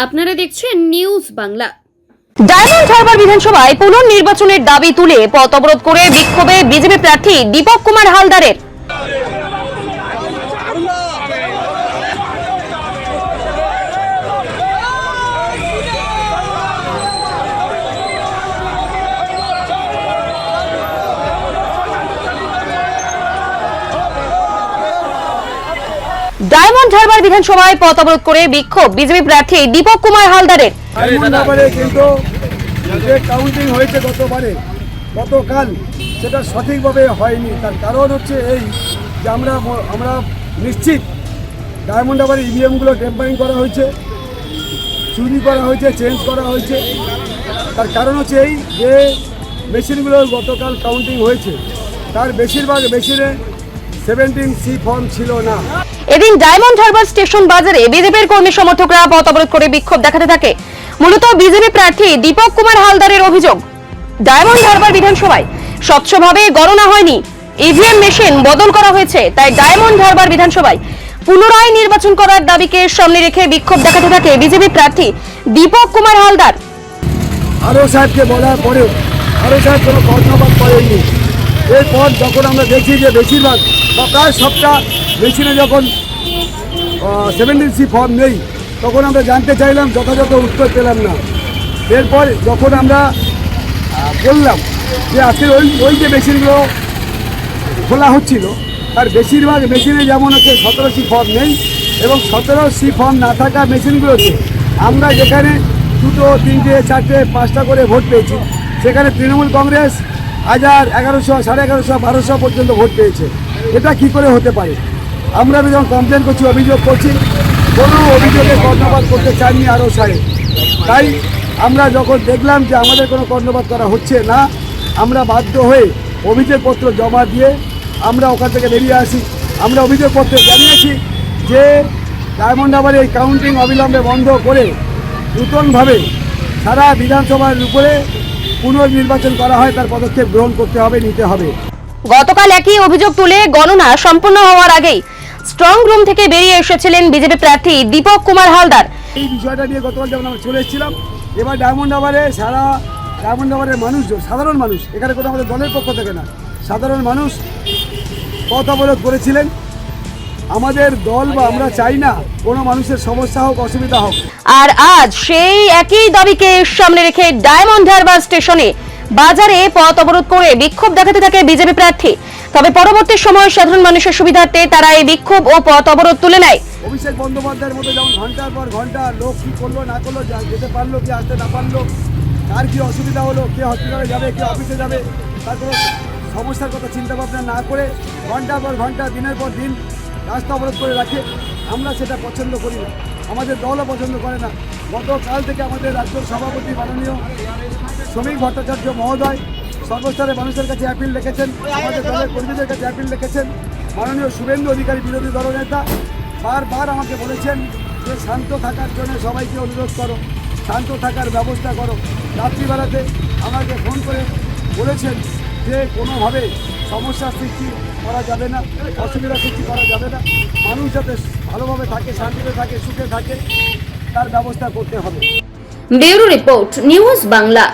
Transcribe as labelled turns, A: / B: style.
A: আপনারা দেখছেন news Bangla.
B: Diamond Harbour বিধানসভায় পুনর্নির্বাচনের দাবি তুলে পথ অবরোধ করে বিক্ষোভে বিজেপি প্রার্থী দীপক কুমার হালদারের। ডায়মন্ড হারবার বিধানসভায় পথ অবরোধ করে বিক্ষোভ বিজেপি প্রার্থী দীপক কুমার হালদারের।
C: কিন্তু যে কাউন্টিং হয়েছে গতকাল সেটা সঠিকভাবে হয়নি। তার কারণ হচ্ছে এই যে আমরা নিশ্চিত ডায়মন্ড হারবারে ইভিএমগুলো টেম্পারিং করা হয়েছে, চুরি করা হয়েছে, চেঞ্জ করা হয়েছে। তার কারণ হচ্ছে এই যে মেশিনগুলো গতকাল কাউন্টিং হয়েছে তার বেশিরভাগ মেশিনে 17C ফর্ম ছিল না।
B: এদিন ডায়মন্ড হারবার স্টেশন বাজারে বিজেপির কর্মী সমর্থকরা পথ অবরোধ করে বিক্ষোভ দেখাতে থাকে। মূলত বিজেপি প্রার্থী দীপক কুমার হালদারের অভিযোগ, ডায়মন্ড হারবার বিধানসভায় স্বচ্ছভাবে গণনা হয়নি, ইভিএম মেশিন বদল করা হয়েছে, তাই ডায়মন্ড হারবার বিধানসভায় পুনরায় নির্বাচন করার দাবিকে সামনে রেখে বিক্ষোভ দেখাতে থাকে বিজেপি প্রার্থী দীপক কুমার হালদার।
C: আরও সাহেবকে বলার পরেও আরও সাহেব কোনো কর্ণপাত করেননি। এরপর যখন আমরা দেখি যে বেশিরভাগ বা প্রায় সবটা মেশিনে যখন 17C ফর্ম নেই, তখন আমরা জানতে চাইলাম, যথাযথ উত্তর পেলাম না। এরপর যখন আমরা বললাম যে আজকে ওই যে মেশিনগুলো খোলা হচ্ছিল তার বেশিরভাগ মেশিনে যেমন হচ্ছে 17C ফর্ম নেই, এবং 17C ফর্ম না থাকা মেশিনগুলোতে আমরা যেখানে 2, 3, 4, 5টা করে ভোট পেয়েছি, সেখানে তৃণমূল কংগ্রেস 1000, 1100, 1150, 1200 পর্যন্ত ভোট পেয়েছে। এটা কি করে হতে পারে? আমরা যখন কমপ্লেন করছি, অভিযোগ করছি, কোনো অভিযোগে কর্ণপাত করতে চাননি আরও সাহেব। তাই আমরা যখন দেখলাম যে আমাদের কোনো কর্ণপাত করা হচ্ছে না, আমরা বাধ্য হয়ে অভিযোগপত্র জমা দিয়ে আমরা ওখান থেকে বেরিয়ে আসি। আমরা অভিযোগপত্রে জানিয়েছি যে ডায়মন্ড হারবারে এই কাউন্টিং অবিলম্বে বন্ধ করে নূতনভাবে সারা বিধানসভার উপরে পুনর্নির্বাচন করা হয়, তার পদক্ষেপ গ্রহণ করতে হবে, নিতে হবে।
B: গতকাল একই অভিযোগ তুলে গণনা সম্পূর্ণ হওয়ার আগেই স্ট্রং রুম থেকে বেরিয়ে এসেছিলেন বিজেপি প্রার্থী দীপক কুমার হালদার।
C: এই বিষয়টা নিয়ে গতকাল যখন আমরা চলে এসেছিলাম, এবার ডায়মন্ড হারবারে সারা ডায়মন্ড হারবারের মানুষজন, সাধারণ মানুষ, এখানে কোনো আমাদের দলের পক্ষ থেকে না, সাধারণ মানুষ পথ অবরোধ করেছিলেন। আমাদের দল বা আমরা চাই না কোনো মানুষের সমস্যা হোক, অসুবিধা হোক।
B: আর আজ সেই একই দাবিকে সামনে রেখে ডায়মন্ড হারবার স্টেশনে বাজারে পথ অবরোধ করে বিক্ষোভ দেখাতে থাকে বিজেপি প্রার্থী। তবে পরবর্তী সময় সাধারণ মানুষের সুবিধার্থে তারা এই বিক্ষোভ ও পথ অবরোধ তুলে নেয়।
C: অভিষেক বন্দ্যোপাধ্যায়ের মতো যেমন ঘন্টার পর ঘন্টা লোক কি করলো না করলো, যেতে পারলো কি আসতে না পারলো, কার কি অসুবিধা হলো, কে হসপিটালে যাবে, কে অফিসে যাবে, তার কোনো সমস্যার কথা চিন্তা ভাবনা না করে ঘন্টার পর ঘন্টা, দিনের পর দিন রাস্তা অবরোধ করে রাখে। আমরা সেটা পছন্দ করি না, আমাদের দলও পছন্দ করে না। গতকাল থেকে আমাদের রাজ্য সভাপতি মাননীয় শ্রমিক ভট্টাচার্য মহোদয় সর্বস্তরের মানুষের কাছে অ্যাপিল রেখেছেন, আমাদের দলের কর্মীদের কাছে অ্যাপিল রেখেছেন। মাননীয় শুভেন্দু অধিকারী বিরোধী দলনেতা বারবার আমাকে বলেছেন যে শান্ত থাকার জন্য সবাইকে অনুরোধ করো, শান্ত থাকার ব্যবস্থা করো। রাত্রিবেলাতে আমাকে ফোন করে বলেছেন যে কোনোভাবে সমস্যার সৃষ্টি করা যাবে না, অসুবিধা সৃষ্টি করা যাবে না, মানুষ যাতে ভালোভাবে থাকে, শান্তিতে থাকে, সুখে থাকে, তার ব্যবস্থা করতে হবে।
A: Bureau report, news Bangla.